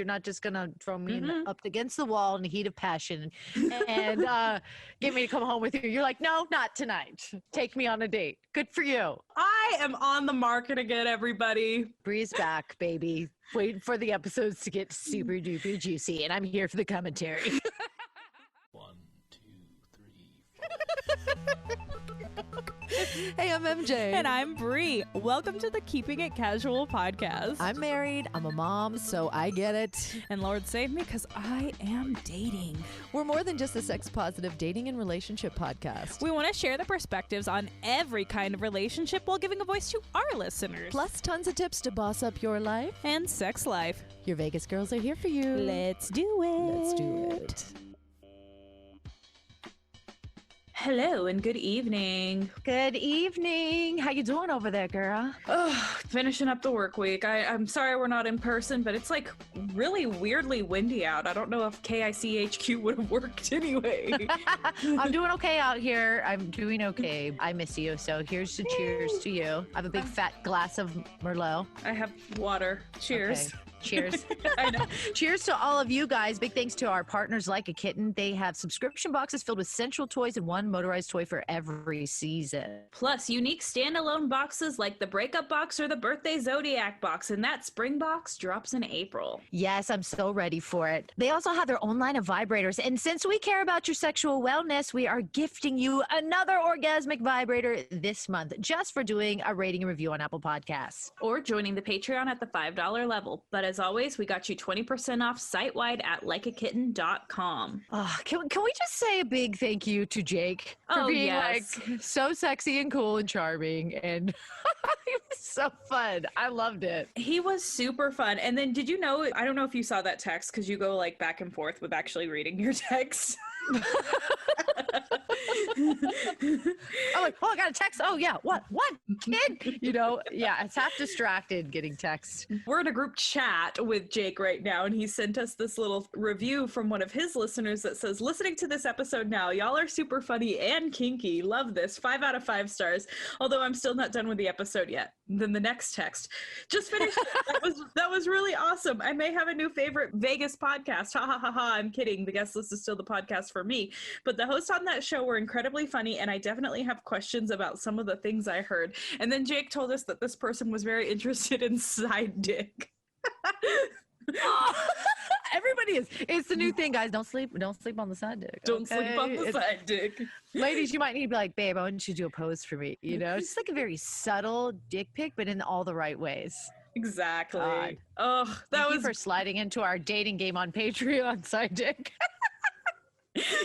You're not just going to throw me up against the wall in the heat of passion and get me to come home with you. You're like, no, not tonight. Take me on a date. Good for you. I am on the market again, everybody. Bree's back, baby. Waiting for the episodes to get super duper juicy, and I'm here for the commentary. 1, 2, 3, 4. Hey, I'm MJ. And I'm Bree. Welcome to the Keeping It Casual podcast. I'm married. I'm a mom, so I get it. And Lord save me, because I am dating. We're more than just a sex-positive dating and relationship podcast. We want to share the perspectives on every kind of relationship while giving a voice to our listeners. Plus tons of tips to boss up your life. And sex life. Your Vegas girls are here for you. Let's do it. Let's do it. Hello and good evening. Good evening. How you doing over there, girl? Oh, finishing up the work week. I'm sorry we're not in person, but it's like really weirdly windy out. I don't know if KICHQ would have worked anyway. I'm doing okay out here. I'm doing okay. I miss you. So here's to cheers to you. I have a big fat glass of Merlot. I have water. Cheers. Okay. Cheers. I know. Cheers to all of you guys. Big thanks to our partners Like a Kitten. They have subscription boxes filled with sensual toys and one motorized toy for every season. Plus, unique standalone boxes like the breakup box or the birthday zodiac box, and that spring box drops in April. Yes, I'm so ready for it. They also have their own line of vibrators. And since we care about your sexual wellness, we are gifting you another orgasmic vibrator this month just for doing a rating and review on Apple Podcasts. Or joining the Patreon at the $5 level. But as always, we got you 20% off site-wide at likeakitten.com. Can we just say a big thank you to Jake for being like so sexy and cool and charming, and it was so fun. I loved it. He was super fun. And then did you know, I don't know if you saw that text because you go like back and forth with actually reading your text. I'm like, I got a text. Oh yeah, what kid? It's half distracted getting texts. We're in a group chat with Jake right now, and he sent us this little review from one of his listeners that says, listening to this episode now, y'all are super funny and kinky. Love this. 5 out of 5 stars. Although I'm still not done with the episode yet. Then the next text, just finished. That was really awesome. I may have a new favorite Vegas podcast. Ha ha ha ha. I'm kidding. The guest list is still the podcast for me. But the hosts on that show were incredibly funny, and I definitely have questions about some of the things I heard. And then Jake told us that this person was very interested in side dick. Everybody is. It's the new thing, guys. Don't sleep on the side dick. Don't sleep on the side dick. Ladies, you might need to be like, babe, I want you to do a pose for me. It's like a very subtle dick pic, but in all the right ways. Exactly. God. Oh, Thank you for sliding into our dating game on Patreon, side dick.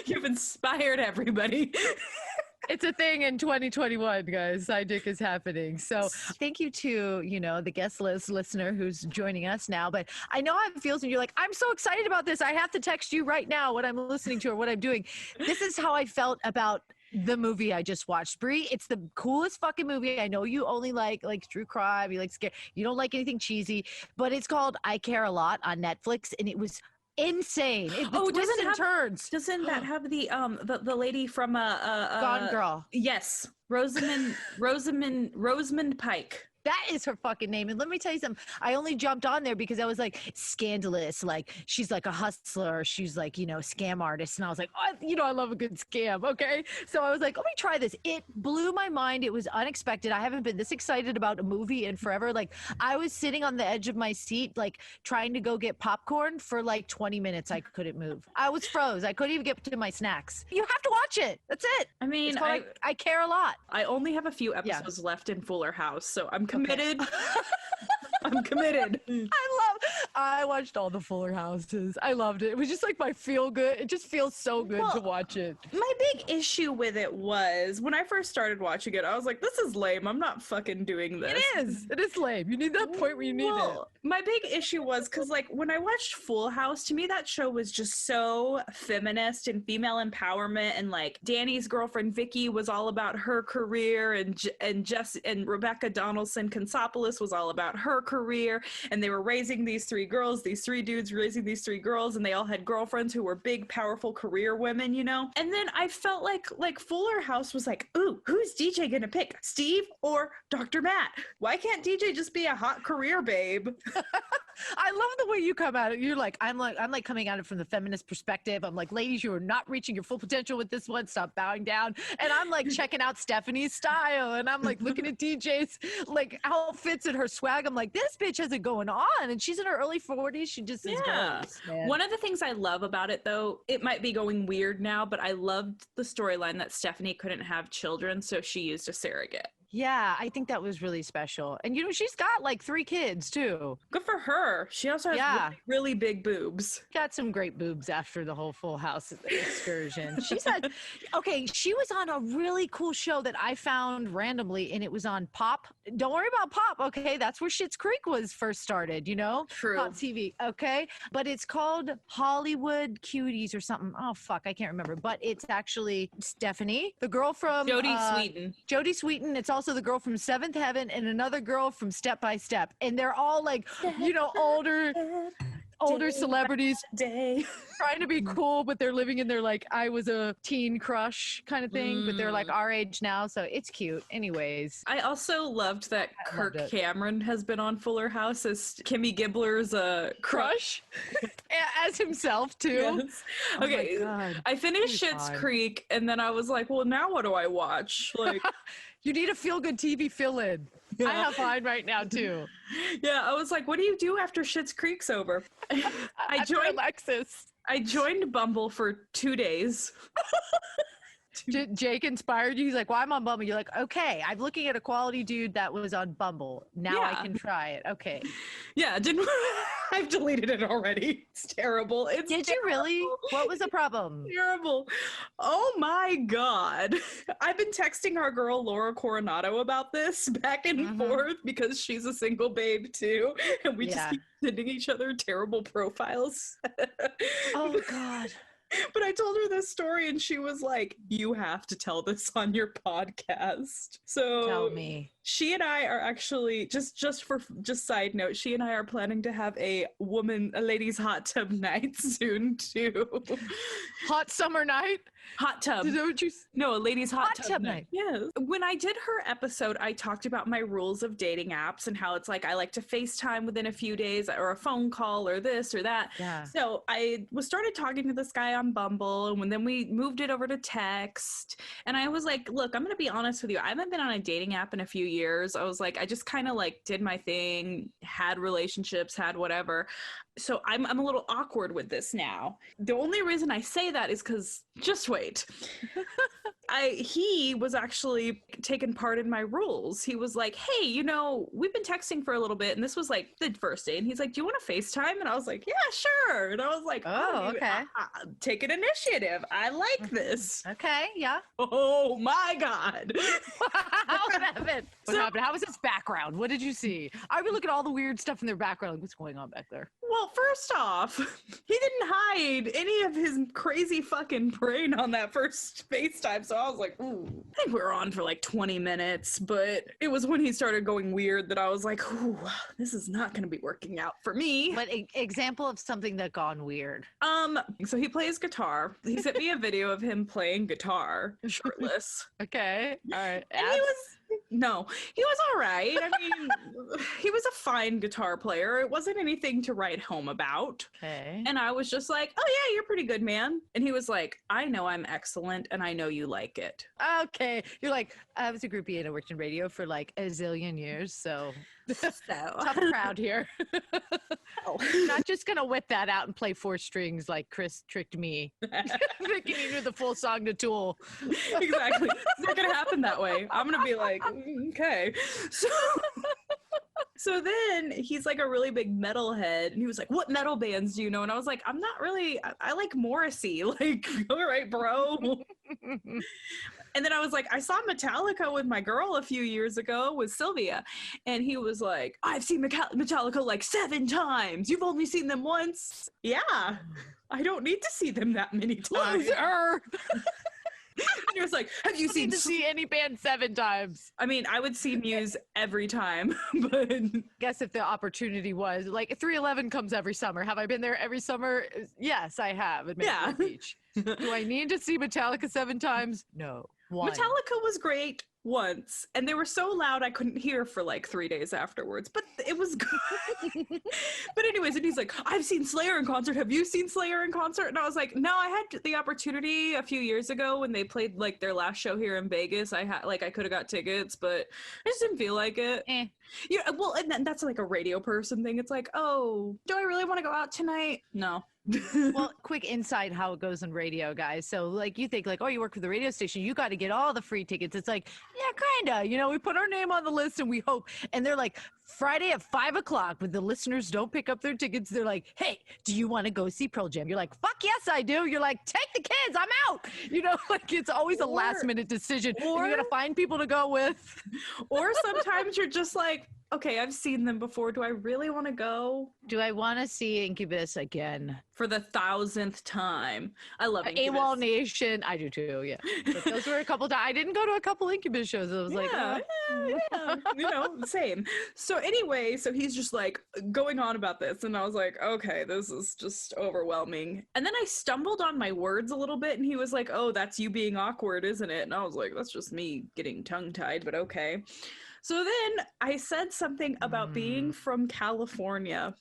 You've inspired everybody. It's a thing in 2021, guys. Side dick is happening. So thank you to, the guest list listener who's joining us now. But I know how it feels when you're like, I'm so excited about this. I have to text you right now what I'm listening to or what I'm doing. This is how I felt about the movie I just watched. Bree, it's the coolest fucking movie. I know you only like true crime. You like scare. You don't like anything cheesy. But it's called I Care a Lot on Netflix. And it was insane. Turns. Doesn't that have the lady from Gone Girl? Yes, Rosamund Pike. That is her fucking name. And let me tell you something. I only jumped on there because I was like, scandalous. Like, she's like a hustler. She's like, scam artist. And I was like, I love a good scam. Okay. So I was like, let me try this. It blew my mind. It was unexpected. I haven't been this excited about a movie in forever. Like, I was sitting on the edge of my seat, like trying to go get popcorn for like 20 minutes. I couldn't move. I was froze. I couldn't even get to my snacks. You have to watch it. That's it. I mean, I care a lot. I only have a few episodes left in Fuller House, so I'm committed. Okay. I'm committed. I watched all the Fuller Houses. I loved it. It was just like my feel good. It just feels so good to watch it. My big issue with it was when I first started watching it, I was like, this is lame. I'm not fucking doing this. It is lame. You need that point where you need it. My big issue was because like when I watched Full House, to me that show was just so feminist and female empowerment, and like Danny's girlfriend Vicky was all about her career, and Rebecca Donaldson Consopoulos was all about her career, and they were raising these 3 girls, these 3 dudes raising these 3 girls, and they all had girlfriends who were big, powerful career women, And then I felt like Fuller House was like, ooh, who's DJ gonna pick, Steve or Dr. Matt? Why can't DJ just be a hot career babe? I love the way you come at it. You're like, I'm like coming at it from the feminist perspective. I'm like, ladies, you are not reaching your full potential with this one. Stop bowing down. And I'm like checking out Stephanie's style, and I'm like looking at DJ's like outfits and her swag. I'm like, this bitch has it going on, and she's in her early 40s. She just is gross, man. One of the things I love about it, though, it might be going weird now, but I loved the storyline that Stephanie couldn't have children, so she used a surrogate. Yeah, I think that was really special. And, you know, she's got like 3 kids, too. Good for her. She also has really, really big boobs. Got some great boobs after the whole Full House excursion. She's had, okay, she was on a really cool show that I found randomly, and it was on Pop. Don't worry about Pop, okay? That's where Schitt's Creek was first started, you know? True. Pop TV, okay? But it's called Hollywood Cuties or something. Oh, fuck, I can't remember. But it's actually Stephanie, the girl from... Jodie Sweetin. Jodie Sweetin. It's also the girl from Seventh Heaven and another girl from Step by Step. And they're all like, you know, older celebrities trying to be cool, but they're living in their like I was a teen crush kind of thing, but they're like our age now, so it's cute. Anyways, I also loved that Kirk Cameron has been on Fuller House as Kimmy Gibbler's crush. as himself too. Yes. Okay, I finished Schitt's Creek, and then I was like, well, now what do I watch? Like, you need a feel-good TV fill-in. I have mine right now too. Yeah, I was like, what do you do after Schitt's Creek's over? I joined Alexis. I joined Bumble for 2 days. Jake inspired you. He's like, well, I'm on Bumble. You're like, okay, I'm looking at a quality dude that was on Bumble. Now I can try it. Okay. Yeah, didn't I've deleted it already. It's terrible. Did you really? What was the problem? Terrible. Oh my God. I've been texting our girl Laura Coronado about this back and forth because she's a single babe too. And we just keep sending each other terrible profiles. Oh God. But I told her this story and she was like, you have to tell this on your podcast. So tell me. She and I are actually just side note, she and I are planning to have a ladies hot tub night soon too. Hot summer night? Hot tub. No, a ladies hot tub night. Yes. When I did her episode, I talked about my rules of dating apps and how it's like I like to FaceTime within a few days or a phone call or this or that. Yeah. So I started talking to this guy on Bumble, and then we moved it over to text. And I was like, look, I'm going to be honest with you. I haven't been on a dating app in a few years. I was like, I just kind of like did my thing, had relationships, had whatever. So I'm a little awkward with this now. The only reason I say that is because, just wait. He was actually taking part in my rules. He was like, hey, you know, we've been texting for a little bit, and this was like the first day. And he's like, do you want to FaceTime? And I was like, yeah, sure. And I was like, oh, okay. Take an initiative. I like this. Okay, yeah. Oh my God. What happened? What happened? How was his background? What did you see? I would look at all the weird stuff in their background. Like, what's going on back there? Well, first off, he didn't hide any of his crazy fucking brain on that first FaceTime. So I was like, ooh. I think we were on for like 20 minutes, but it was when he started going weird that I was like, ooh, this is not going to be working out for me. But example of something that gone weird. So he plays guitar. He sent me a video of him playing guitar shirtless. Okay. All right. And he was all right. I mean, he was a fine guitar player. It wasn't anything to write home about. Okay. And I was just like, oh yeah, you're pretty good, man. And he was like, I know I'm excellent and I know you like it. Okay. You're like, I was a groupie and I worked in radio for like a zillion years. So tough crowd here. Not just going to whip that out and play 4 strings like Chris tricked me. Thinking he knew the full song to Tool. Exactly. It's not going to happen that way. I'm going to be like, okay. So then he's like a really big metalhead, and he was like, what metal bands do you know? And I was like, I'm not really, I like Morrissey. Like, all right, bro. And then I was like, I saw Metallica with my girl a few years ago with Sylvia. And he was like, I've seen Metallica like 7 times. You've only seen them once. Yeah. I don't need to see them that many times. Loser. And he was like, have you seen to see any band 7 times? I mean, I would see Muse every time, but guess if the opportunity was like 311 comes every summer. Have I been there every summer? Yes, I have. At Maple Beach. Do I need to see Metallica 7 times? No. 1. Metallica was great once, and they were so loud I couldn't hear for like 3 days afterwards, but it was good. But he's like, I've seen Slayer in concert. Have you seen Slayer in concert? And I was like, no, I had the opportunity a few years ago when they played like their last show here in Vegas. I could have got tickets, but I just didn't feel like it. Yeah, well, and then that's like a radio person thing. It's like, oh, do I really want to go out tonight? No. Well, quick insight how it goes on radio, guys. So like you think like, oh, you work for the radio station, you got to get all the free tickets. It's like, yeah, kind of, you know, we put our name on the list and we hope. And they're like, Friday at 5:00, when the listeners don't pick up their tickets, they're like, hey, do you want to go see Pearl Jam? You're like, fuck yes, I do. You're like, take the kids, I'm out. You know, like it's always a last minute decision. Or you got to find people to go with. Or sometimes you're just like, okay, I've seen them before. Do I really want to go? Do I want to see Incubus again? For the 1000th time. I love Incubus. AWOL Nation. I do too, yeah. But those were a couple times. I didn't go to a couple Incubus shows. I was like, yeah. You know, same. So anyway, so he's just like going on about this. And I was like, okay, this is just overwhelming. And then I stumbled on my words a little bit. And he was like, oh, that's you being awkward, isn't it? And I was like, that's just me getting tongue-tied, but okay. So then I said something about being from California,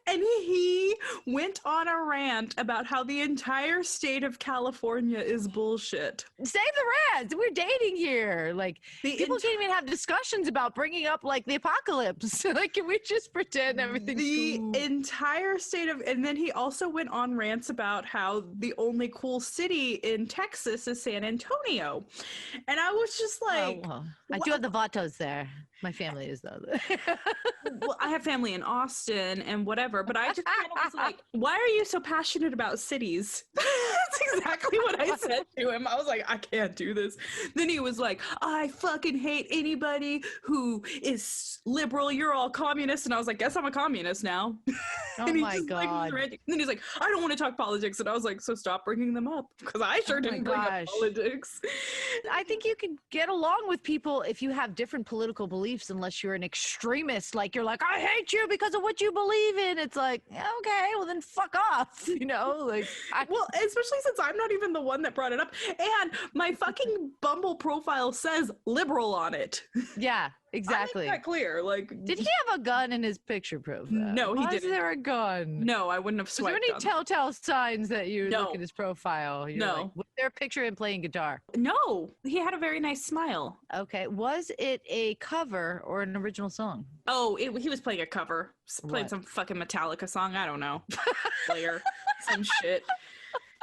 and he went on a rant about how the entire state of California is bullshit. Save the rants. We're dating here. Like, people can't even have discussions about bringing up, like, the apocalypse. Like, can we just pretend everything's cool? Entire state of... And then he also went on rants about how the only cool city in Texas is San Antonio. And I was just like... Oh, well, I do have the Vatos there. My family is though. Well, I have family in Austin and whatever, but I just kind of was like, why are you so passionate about cities? That's exactly what I said to him. I was like, I can't do this. Then he was like, I fucking hate anybody who is liberal. You're all communists. And I was like, guess I'm a communist now. Oh my God. Like, and then he's like, I don't want to talk politics. And I was like, so stop bringing them up. Because I sure didn't bring up politics. I think you can get along with people if you have different political beliefs, unless you're an extremist. Like, you're like, I hate you because of what you believe in. It's like, okay, well then fuck off. You know, like, well, especially since I'm not even the one that brought it up. And my fucking Bumble profile says liberal on it. Yeah. Exactly. I make that clear. Like, did he have a gun in his picture profile? No, he didn't. Is there a gun? No, I wouldn't have swiped. Was there any telltale signs that you No. look at his profile? You're No. Like, was there a picture of him playing guitar? No, he had a very nice smile. Okay. Was it a cover or an original song? Oh, he was playing a cover. Playing What? some fucking Metallica song. I don't know. Slayer. Some shit.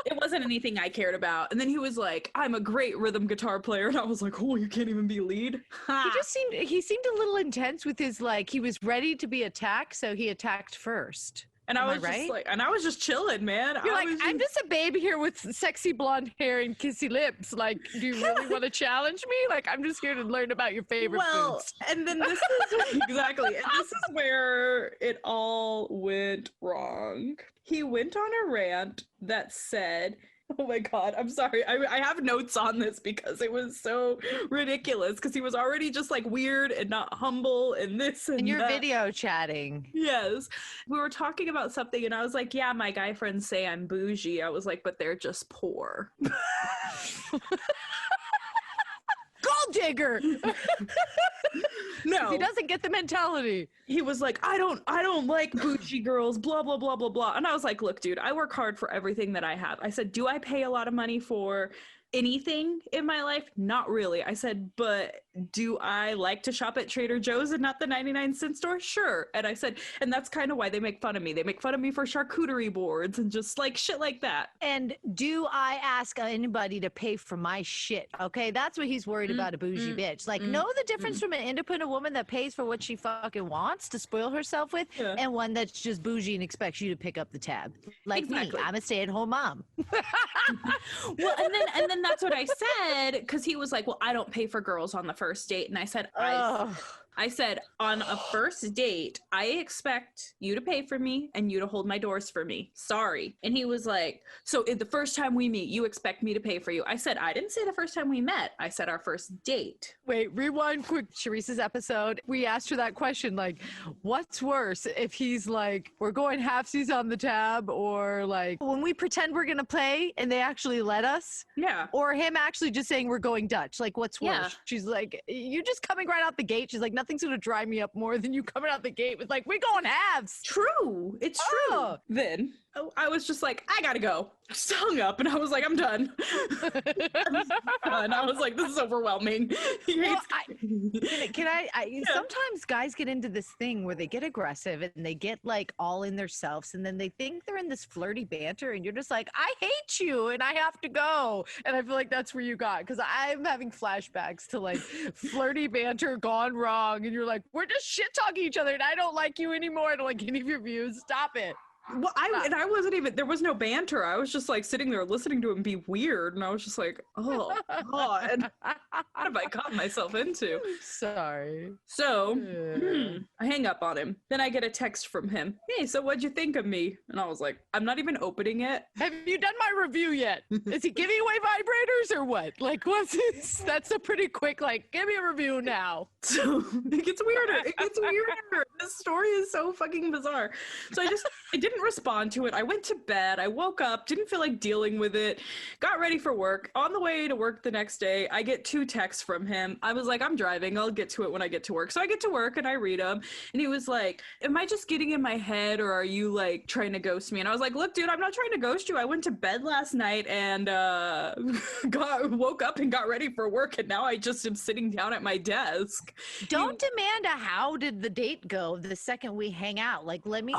It wasn't anything I cared about. And then he was like, I'm a great rhythm guitar player. And I was like, oh, you can't even be lead? He seemed a little intense with his, like, he was ready to be attacked, so he attacked first. And Am I was right? just like, and I was just chilling, man. You're like, I'm just a baby here with sexy blonde hair and kissy lips. Like, do you really want to challenge me? Like, I'm just here to learn about your favorite foods. And then this is exactly, and this is where it all went wrong. He went on a rant that said, oh my God, I'm sorry. I have notes on this because it was so ridiculous, because he was already just like weird and not humble and this and you're that. video chatting. Yes. We were talking about something and I was like, yeah, my guy friends say I'm bougie. I was like, but they're just poor. Gold digger. No. He doesn't get the mentality. He was like, I don't like bougie girls, blah, blah, blah, blah, blah. And I was like, look, dude, I work hard for everything that I have. I said, do I pay a lot of money for anything in my life? Not really. I said, but do I like to shop at Trader Joe's and not the 99-cent store? Sure. And I said, and that's kind of why they make fun of me. They make fun of me for charcuterie boards and just like shit like that. And do I ask anybody to pay for my shit? Okay, that's what he's worried about, a bougie bitch. Like, know the difference from an independent woman that pays for what she fucking wants to spoil herself with, and one that's just bougie and expects you to pick up the tab. Like me, I'm a stay-at-home mom. Well, and then that's what I said, because he was like, well, I don't pay for girls on the first date. And I said, I said, on a first date, I expect you to pay for me and you to hold my doors for me. Sorry. And he was like, so the first time we meet, you expect me to pay for you? I said, I didn't say the first time we met. I said our first date. Wait, rewind quick. Sharice's episode, we asked her that question, like, what's worse if he's like, we're going halfsies on the tab, or like when we pretend we're going to play and they actually let us? Yeah. Or him actually just saying we're going Dutch. Like, what's worse? Yeah. She's like, you're just coming right out the gate. She's like, nothing nothing's going to dry me up more than you coming out the gate with like, we going halves. True. It's true. Then I was just like, I gotta go. Just hung up and I was like, I'm done. I was like, this is overwhelming. Well, sometimes guys get into this thing where they get aggressive and they get like all in themselves and then they think they're in this flirty banter and you're just like, I hate you and I have to go. And I feel like that's where you got, because I'm having flashbacks to like flirty banter gone wrong and you're like, we're just shit talking each other and I don't like you anymore. I don't like any of your views. Stop it. Well, I wasn't even, there was no banter. I was just like sitting there listening to him be weird. And I was just like, oh, God, what have I gotten myself into? Sorry. So I hang up on him. Then I get a text from him. Hey, so what'd you think of me? And I was like, I'm not even opening it. Have you done my review yet? Is he giving away vibrators or what? Like, what's this? That's a pretty quick, like, give me a review now. So it gets weirder. It gets weirder. This story is so fucking bizarre. So I didn't respond to it. I went to bed. I woke up, didn't feel like dealing with it, got ready for work. On the way to work the next day, I get 2 texts from him. I was like, I'm driving. I'll get to it when I get to work. So I get to work and I read them. And he was like, am I just getting in my head or are you like trying to ghost me? And I was like, look, dude, I'm not trying to ghost you. I went to bed last night and woke up and got ready for work. And now I just am sitting down at my desk. Don't demand a how did the date go the second we hang out. Like, let me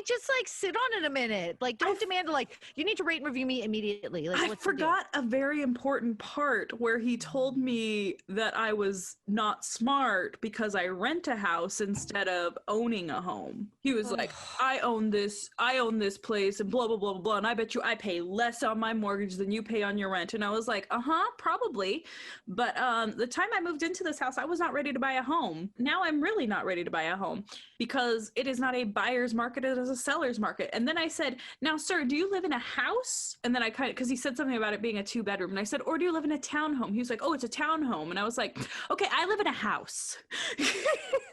just like sit on it a minute. Like, don't demand to like, you need to rate and review me immediately. Like, I forgot a very important part where he told me that I was not smart because I rent a house instead of owning a home. He was like, I own this place and blah, blah, blah, blah, blah. And I bet you I pay less on my mortgage than you pay on your rent. And I was like, probably. But the time I moved into this house, I was not ready to buy a home. Now I'm really not ready to buy a home because it is not a buyer's market, it is a seller's market. And then I said, now, sir, do you live in a house? And then I because he said something about it being a 2-bedroom. And I said, or do you live in a townhome? He was like, oh, it's a townhome. And I was like, okay, I live in a house.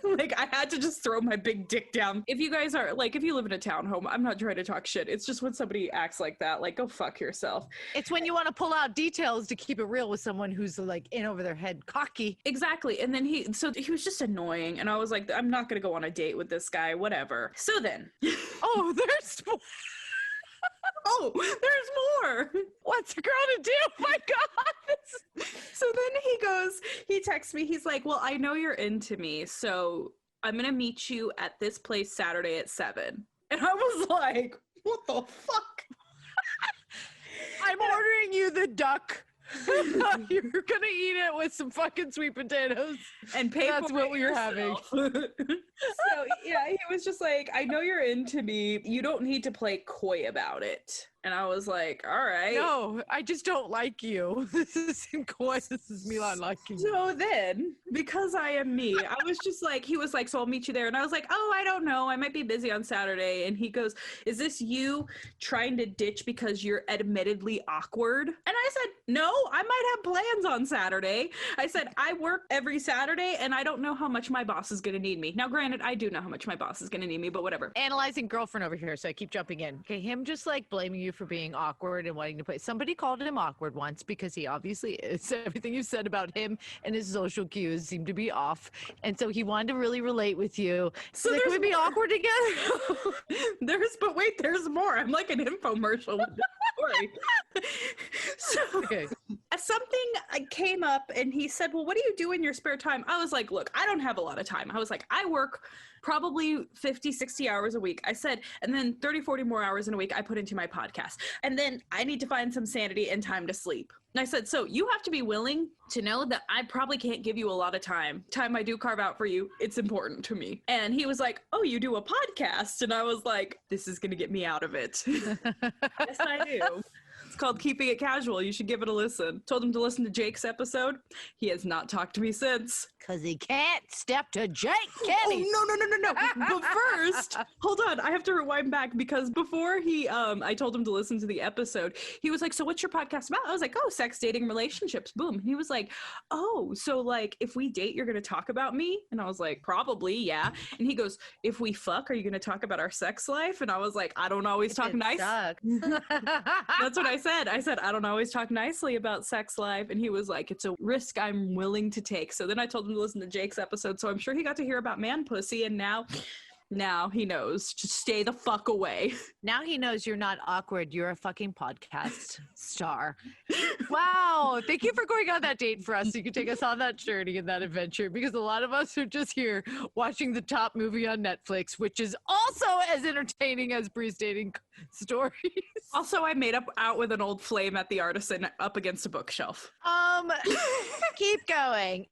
Like, I had to just throw my big dick down. If you guys are, like, if you live in a townhome, I'm not trying to talk shit. It's just when somebody acts like that, like, go fuck yourself. It's when you want to pull out details to keep it real with someone who's, like, in over their head cocky. Exactly. And then he was just annoying. And I was like, I'm not going to go on a date with this guy, whatever. So then. Oh, there's more. Oh, there's more. What's a girl to do? My God. So then he texts me. He's like, well, I know you're into me. So I'm going to meet you at this place Saturday at 7. And I was like, what the fuck? I'm ordering you the duck. You're gonna eat it with some fucking sweet potatoes and pay. That's what we're having. So yeah, he was just like, I know you're into me, you don't need to play coy about it. And I was like, all right. No, I just don't like you. This isn't coy. This is me not liking you. So then, because I am me, I was just like, he was like, so I'll meet you there. And I was like, oh, I don't know. I might be busy on Saturday. And he goes, is this you trying to ditch because you're admittedly awkward? And I said, no, I might have plans on Saturday. I said, I work every Saturday and I don't know how much my boss is going to need me. Now, granted, I do know how much my boss is going to need me, but whatever. Analyzing girlfriend over here, so I keep jumping in. Okay, him just like blaming you for being awkward and wanting to play. Somebody called him awkward once because he obviously is. Everything you said about him and his social cues seem to be off. And so he wanted to really relate with you. So like, can we be awkward together? But wait, there's more. I'm like an infomercial with this story. So okay. Something came up and he said, well, what do you do in your spare time? I was like, look, I don't have a lot of time. I was like, I work probably 50, 60 hours a week. I said, and then 30, 40 more hours in a week I put into my podcast. And then I need to find some sanity and time to sleep. And I said, so you have to be willing to know that I probably can't give you a lot of time. Time I do carve out for you, it's important to me. And he was like, oh, you do a podcast? And I was like, this is going to get me out of it. Yes, I do. It's called Keeping It Casual. You should give it a listen. Told him to listen to Jake's episode. He has not talked to me since. Because he can't step to Jake, can he? Oh, no. But first, hold on. I have to rewind back because before I told him to listen to the episode, he was like, so what's your podcast about? I was like, oh, sex, dating, relationships. Boom. He was like, oh, so like if we date, you're going to talk about me? And I was like, probably, yeah. And he goes, if we fuck, are you going to talk about our sex life? And I was like, I don't always talk nice. Sucks. That's what I said. said, I don't always talk nicely about sex live. And he was like, it's a risk I'm willing to take. So then I told him to listen to Jake's episode. So I'm sure he got to hear about man pussy. And now he knows. Just stay the fuck away. Now he knows you're not awkward. You're a fucking podcast star. Wow. Thank you for going on that date for us. So you can take us on that journey and that adventure, because a lot of us are just here watching the top movie on Netflix, which is also as entertaining as Bree's dating stories. Also, I made out with an old flame at the Artisan up against a bookshelf. Keep going.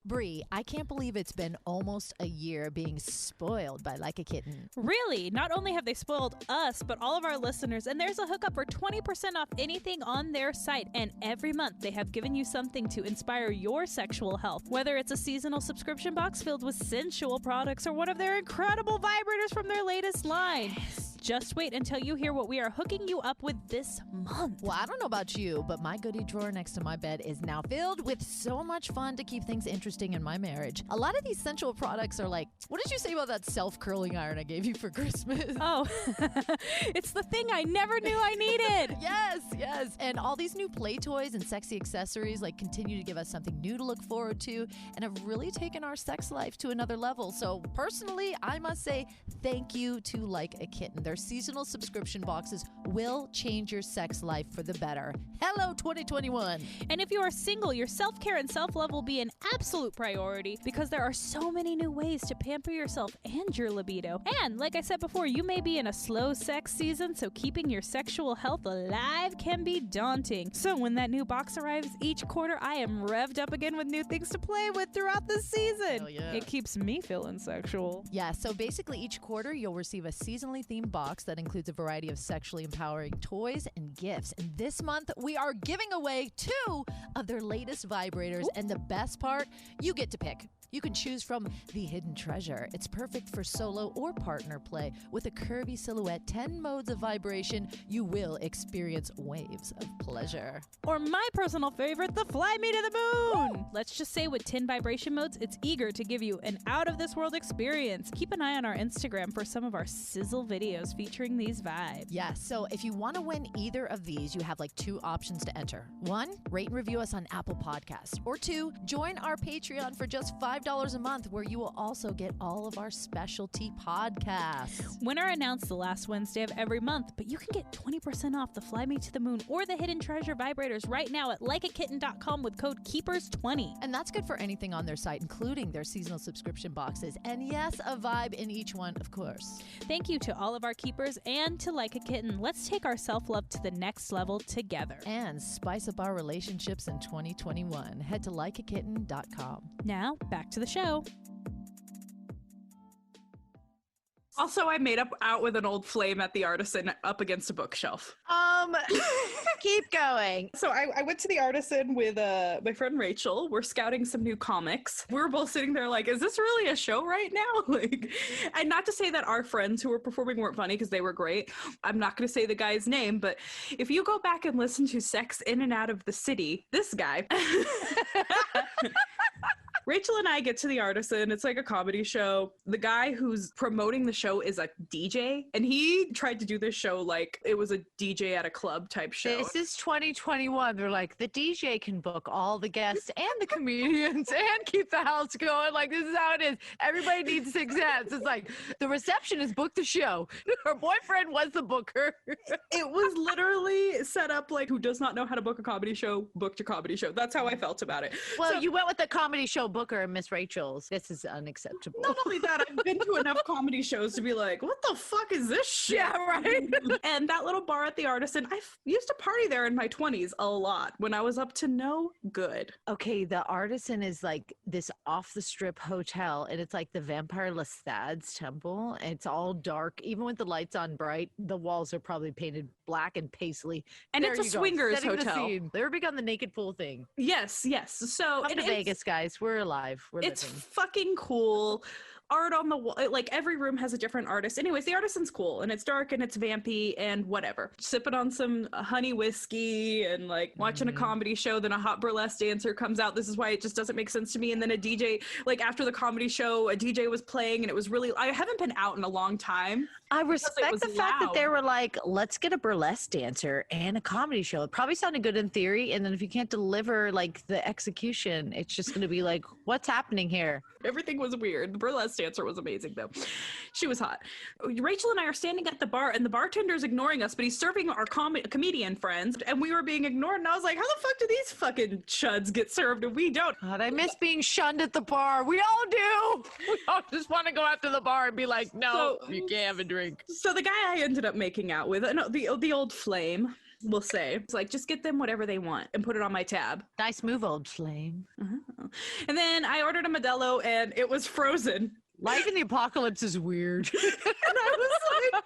Bree, I can't believe it's been almost a year being spoiled by Like a Kitten. Really? Not only have they spoiled us, but all of our listeners, and there's a hookup for 20% off anything on their site. And every month they have given you something to inspire your sexual health. Whether it's a seasonal subscription box filled with sensual products or one of their incredible vibrators from their latest line. Just wait until you hear what we are hooking you up with this month. Well, I don't know about you, but my goodie drawer next to my bed is now filled with so much fun to keep things interesting in my marriage. A lot of these sensual products are like, what did you say about that self-curling iron I gave you for Christmas? Oh, it's the thing I never knew I needed. Yes. And all these new play toys and sexy accessories like continue to give us something new to look forward to and have really taken our sex life to another level. So personally, I must say thank you to Like a Kitten. Their seasonal subscription boxes will change your sex life for the better. Hello, 2021. And if you are single, your self-care and self-love will be an absolute priority because there are so many new ways to pamper yourself and your libido. And like I said before, you may be in a slow sex season, so keeping your sexual health alive can be daunting. So when that new box arrives each quarter, I am revved up again with new things to play with throughout the season. Hell yeah. It keeps me feeling sexual. Yeah, so basically each quarter you'll receive a seasonally themed box that includes a variety of sexually empowering toys and gifts. And this month we are giving away 2 of their latest vibrators. And the best part, you get to pick. You can choose from the Hidden Treasure. It's perfect for solo or partner play. With a curvy silhouette, 10 modes of vibration, you will experience waves of pleasure. Or my personal favorite, the Fly Me to the Moon! Let's just say with 10 vibration modes, it's eager to give you an out-of-this-world experience. Keep an eye on our Instagram for some of our sizzle videos featuring these vibes. Yeah, so if you want to win either of these, you have like 2 options to enter. 1, rate and review us on Apple Podcasts. Or 2, join our Patreon for just $5 a month, where you will also get all of our specialty podcasts. Winner announced the last Wednesday of every month, but you can get 20% off the Fly Me to the Moon or the Hidden Treasure vibrators right now at likeakitten.com with code KEEPERS20. And that's good for anything on their site, including their seasonal subscription boxes. And yes, a vibe in each one, of course. Thank you to all of our keepers and to Like a Kitten. Let's take our self-love to the next level together. And spice up our relationships in 2021. Head to likeakitten.com. Now, back to the show. Also, I made out with an old flame at the Artisan up against a bookshelf. Keep going. So I went to the Artisan with my friend Rachel. We're scouting some new comics. We were both sitting there like, is this really a show right now? Like, and not to say that our friends who were performing weren't funny, because they were great. I'm not going to say the guy's name, but if you go back and listen to Sex In and Out of the City, this guy... Rachel and I get to the Artisan. It's like a comedy show. The guy who's promoting the show is a DJ, and he tried to do this show like it was a DJ at a club type show. This is 2021. They're like, the DJ can book all the guests and the comedians and keep the house going. Like, this is how it is. Everybody needs success. It's like, the receptionist booked the show. Her boyfriend was the booker. It was literally set up like, who does not know how to book a comedy show, booked a comedy show. That's how I felt about it. Well, So- you went with the comedy show booker and Miss Rachel's. This is unacceptable. Not only that, I've been to enough comedy shows to be like, what the fuck is this shit? Yeah, right. And that little bar at the Artisan, I used to party there in my 20s a lot when I was up to no good. Okay, the Artisan is like this off-the-strip hotel, and it's like the Vampire Lestat's temple. And it's all dark. Even with the lights on bright, the walls are probably painted black and paisley. And There it's a you go, swingers setting the hotel. scene. They were big on the naked pool thing. Yes. So Come to it's- Vegas, guys. We're alive. We're It's living. fucking cool. art on the wall. Like every room has a different artist. Anyways, the artisan's cool and it's dark and it's vampy and whatever. Sipping on some honey whiskey and like watching a comedy show. Then a hot burlesque dancer comes out. This is why it just doesn't make sense to me. And then a DJ, like after the comedy show, a DJ was playing and it was really, I haven't been out in a long time. I respect the fact that they were like, let's get a burlesque dancer and a comedy show. It probably sounded good in theory. And then if you can't deliver like the execution, it's just going to be like, what's happening here? Everything was weird. The burlesque dancer was amazing though. She was hot. Rachel and I are standing at the bar and the bartender's ignoring us, but he's serving our comedian friends and we were being ignored. And I was like, how the fuck do these fucking chuds get served and we don't? God, I miss being shunned at the bar. We all do. We all just want to go after the bar and be like, no, you can't have a drink. So the guy I ended up making out with, no, the old flame, we'll say, it's like, just get them whatever they want and put it on my tab. Nice move, old flame. And then I ordered a Modelo and it was frozen. Life in the apocalypse is weird. And I was like,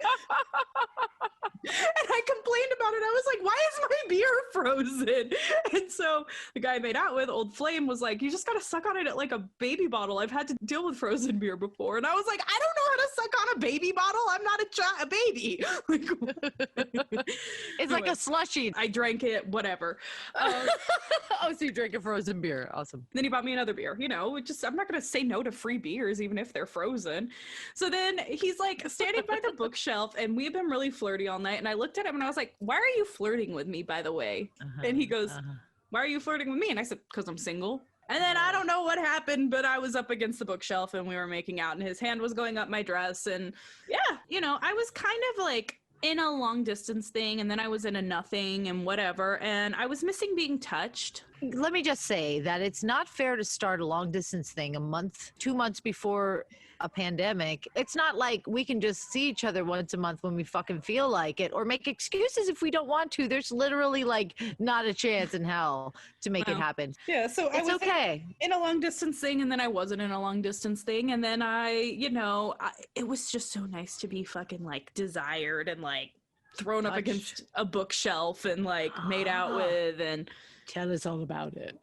and I complained about it. I was like, why is my beer frozen? And so the guy I made out with, Old Flame, was like, you just got to suck on it like a baby bottle. I've had to deal with frozen beer before. And I was like, I don't know how to suck on a baby bottle. I'm not a baby. It's like a slushie. I drank it, whatever. Oh, so you drank a frozen beer. Awesome. Then he bought me another beer. You know, I'm not going to say no to free beers, even if they're frozen. So then he's like standing by the bookshelf and we've been really flirty all night. And I looked at him and I was like, why are you flirting with me, by the way? And he goes, why are you flirting with me? And I said, because I'm single. And then I don't know what happened, but I was up against the bookshelf and we were making out and his hand was going up my dress. And yeah, you know, I was kind of like in a long distance thing and then I was in a nothing and whatever. And I was missing being touched. Let me just say that it's not fair to start a long distance thing a month, 2 months before a pandemic. It's not like we can just see each other once a month when we fucking feel like it or make excuses if we don't want to. There's literally like not a chance in hell to make it happen. Yeah, so it's okay. In a long distance thing and then I wasn't in a long distance thing and then it was just so nice to be fucking like desired and like thrown up against a bookshelf and like made out with and tell us all about it.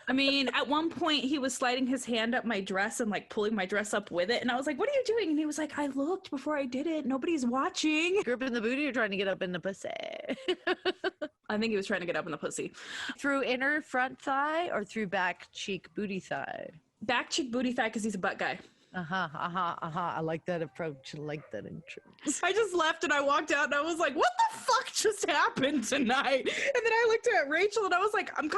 I mean, at one point he was sliding his hand up my dress and like pulling my dress up with it. And I was like, what are you doing? And he was like, I looked before I did it. Nobody's watching. Grip in the booty or trying to get up in the pussy? I think he was trying to get up in the pussy. Through inner front thigh or through back cheek booty thigh? Back cheek booty thigh because he's a butt guy. I like that approach. I like that entrance. I just left and I walked out and I was like, what the fuck just happened tonight? And then I looked at Rachel and I was like, I'm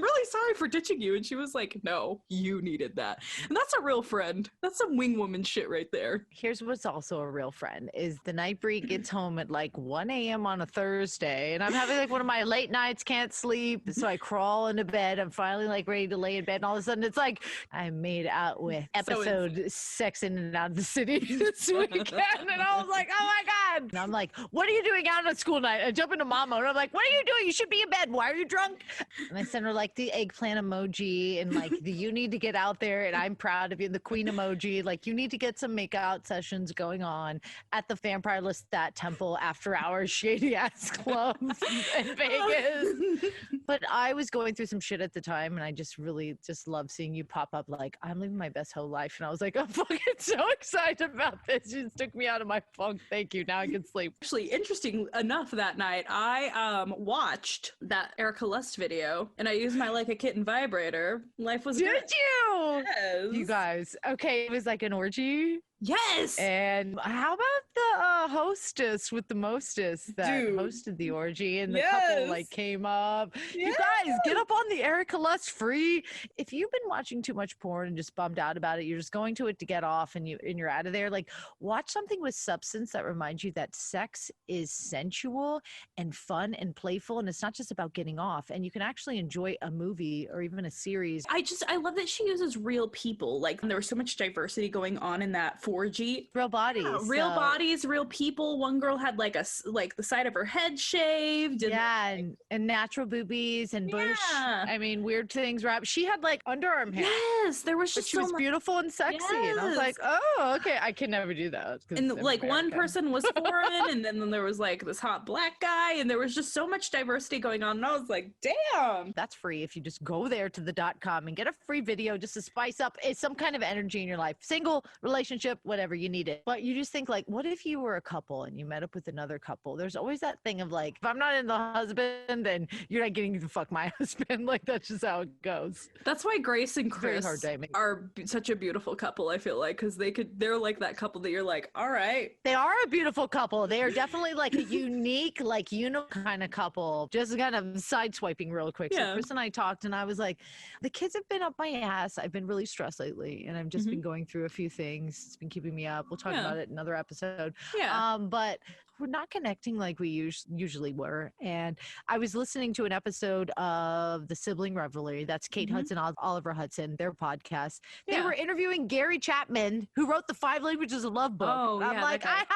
really sorry for ditching you. And she was like, no, you needed that. And that's a real friend. That's some wing woman shit right there. Here's what's also a real friend is the night Bree gets home at like 1 a.m. on a Thursday and I'm having like one of my late nights, can't sleep. So I crawl into bed. I'm finally like ready to lay in bed. And all of a sudden it's like, I made out with episode Sex in and Out of the City this weekend. And I was like, oh my God. And I'm like, what are you doing out on school night? I jump into mama and I'm like, what are you doing? You should be in bed. Why are you drunk? And I sent her like the eggplant emoji and like the you need to get out there and I'm proud of you, the queen emoji. Like you need to get some makeout sessions going on at the Vampire Lestat Temple after hours shady ass clubs in Vegas. But I was going through some shit at the time and I just really just love seeing you pop up like I'm living my best whole life. And I was like, I'm fucking so excited about this. You just took me out of my funk. Thank you. Now I can sleep. Actually, interesting enough that night, I watched that Erica Lust video and I used my Like a Kitten vibrator. Life was good. Did you? Yes. You guys. Okay, it was like an orgy. Yes. And how about the hostess with the mostest that hosted the orgy and the couple like came up? You guys, get up on the Erica Lust free. If you've been watching too much porn and just bummed out about it, you're just going to it to get off and you're out of there. Like watch something with substance that reminds you that sex is sensual and fun and playful and it's not just about getting off and you can actually enjoy a movie or even a series. I love that she uses real people. Like there was so much diversity going on in that 4G. Real bodies. Yeah, real bodies, real people. One girl had like like the side of her head shaved. And and natural boobies and bush. Yeah. I mean, weird things wrapped. She had like underarm hair. Yes, there was But just she was beautiful and sexy. And I was like, oh, okay, I can never do that. And like one person was foreign, and then there was like this hot black guy, and there was just so much diversity going on. And I was like, damn. That's free if you just go there to the.com and get a free video just to spice up some kind of energy in your life. Single, relationship, whatever, you need it. But you just think like, what if you were a couple and you met up with another couple? There's always that thing of like, if I'm not in the husband, then you're not getting to fuck my husband. Like, that's just how it goes. That's why Grace and Very Chris hard timing. are such a beautiful couple, I feel like, because they're like that couple that you're like, all right. They are a beautiful couple. They are definitely like a unique, like, kind of couple. Just kind of sideswiping real quick. Yeah. So Chris and I talked, and I was like, the kids have been up my ass. I've been really stressed lately, and I've just been going through a few things. It's been keeping me up. We'll talk about it in another episode. Yeah. But we're not connecting like we usually were. And I was listening to an episode of The Sibling Revelry. That's Kate Hudson, Oliver Hudson, their podcast. They were interviewing Gary Chapman, who wrote the 5 Languages of Love book. Oh, I'm yeah, like, that guy.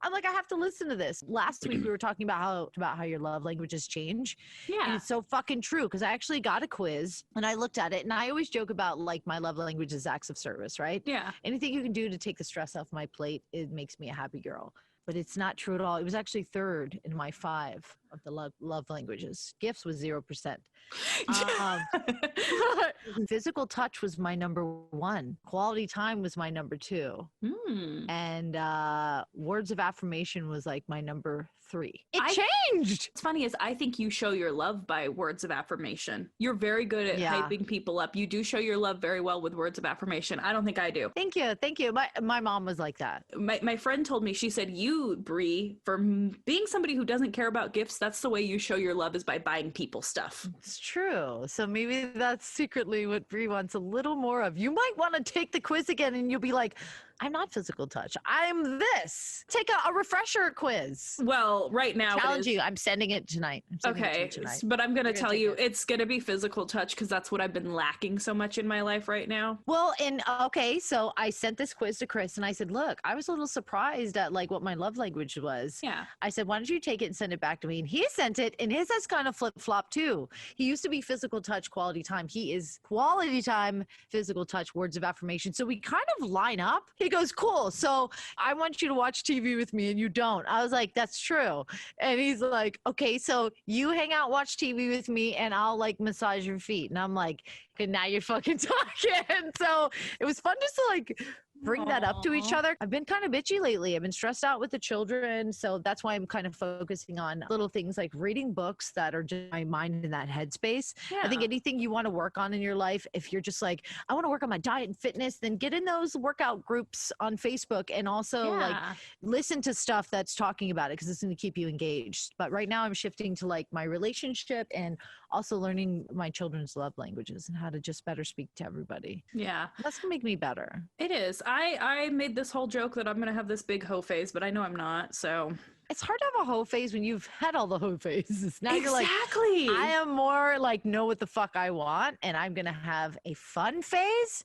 I have to listen to this. Last week we were talking about how your love languages change. Yeah. And it's so fucking true, because I actually got a quiz and I looked at it, and I always joke about like my love language is acts of service, right? Yeah. Anything you can do to take the stress off my plate, it makes me a happy girl. But it's not true at all. It was actually 3rd in my 5 of the love languages. Gifts was 0%. Physical touch was my number 1. Quality time was my number 2. And words of affirmation was like my number 3. It changed. What's funny is I think you show your love by words of affirmation. You're very good at hyping people up. You do show your love very well with words of affirmation. I don't think I do. Thank you. My mom was like that. My friend told me, she said, you, Bree, for being somebody who doesn't care about gifts, that's the way you show your love, is by buying people stuff. It's true. So maybe that's secretly what Bree wants a little more of. You might want to take the quiz again, and you'll be like, I'm not physical touch. I'm this. Take a refresher quiz. Well, right now, challenge you. I'm sending it tonight. Okay, but I'm going to tell you, it's going to be physical touch, because that's what I've been lacking so much in my life right now. Well, so I sent this quiz to Chris, and I said, look, I was a little surprised at like what my love language was. Yeah. I said, why don't you take it and send it back to me? And he sent it, and his has kind of flip-flop too. He used to be physical touch, quality time. He is quality time, physical touch, words of affirmation. So we kind of line up. He goes, cool. So I want you to watch TV with me, and you don't. I was like, that's true. And he's like, okay, so you hang out, watch TV with me, and I'll like massage your feet. And I'm like, okay, now you're fucking talking. So it was fun just to like bring that up to each other. I've been kind of bitchy lately. I've been stressed out with the children. So that's why I'm kind of focusing on little things like reading books that are just my mind in that headspace. Yeah. I think anything you want to work on in your life, if you're just like, I want to work on my diet and fitness, then get in those workout groups on Facebook, and also like listen to stuff that's talking about it, because it's going to keep you engaged. But right now I'm shifting to like my relationship, and also learning my children's love languages and how to just better speak to everybody. Yeah. That's going to make me better. It is. I made this whole joke that I'm going to have this big hoe phase, but I know I'm not, so. It's hard to have a hoe phase when you've had all the hoe phases. Now you're like, exactly. I am more like, know what the fuck I want, and I'm going to have a fun phase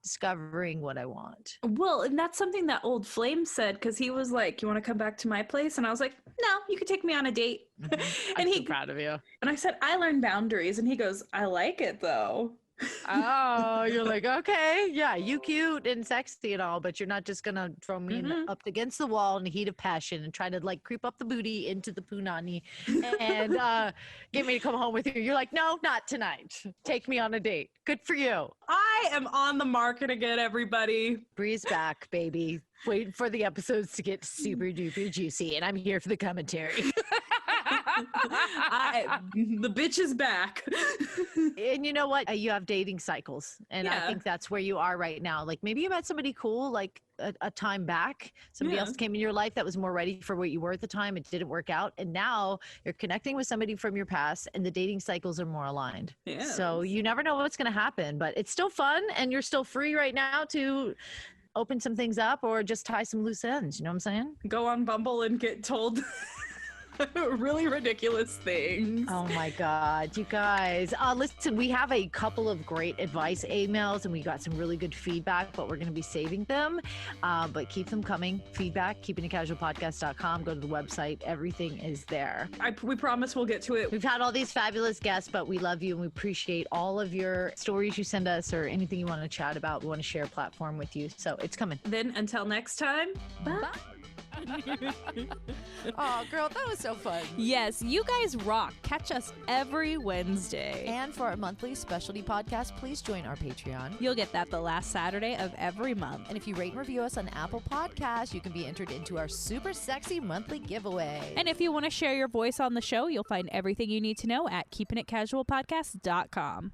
discovering what I want. Well, and that's something that old Flame said, because he was like, you want to come back to my place? And I was like, no, you could take me on a date. And I'm so proud of you. And I said, I learned boundaries. And he goes, I like it though. Oh, you're like, okay, yeah, you cute and sexy and all, but you're not just gonna throw me up against the wall in the heat of passion and try to like creep up the booty into the punani and get me to come home with you. You're like, no, not tonight. Take me on a date. Good for you. I am on the market again, everybody. Bree's back, baby. Wait for the episodes to get super duper juicy, and I'm here for the commentary. The bitch is back. And you know what? You have dating cycles, and I think that's where you are right now. Like maybe you met somebody cool like a time back. Somebody else came in your life that was more ready for what you were at the time. It didn't work out, and now you're connecting with somebody from your past, and the dating cycles are more aligned. Yeah. So you never know what's going to happen, but it's still fun, and you're still free right now to open some things up or just tie some loose ends. You know what I'm saying? Go on Bumble and get told really ridiculous things. Oh my God, you guys. Listen, we have a couple of great advice emails and we got some really good feedback, but we're going to be saving them. But keep them coming. Feedback, keepingitcasualpodcast.com. Go to the website. Everything is there. We promise we'll get to it. We've had all these fabulous guests, but we love you and we appreciate all of your stories you send us or anything you want to chat about. We want to share a platform with you. So it's coming. Then until next time, bye. Oh, girl, that was so fun. Yes, you guys rock. Catch us every Wednesday. And for our monthly specialty podcast, please join our Patreon. You'll get that the last Saturday of every month. And if you rate and review us on Apple Podcasts, you can be entered into our super sexy monthly giveaway. And if you want to share your voice on the show, you'll find everything you need to know at keepingitcasualpodcast.com.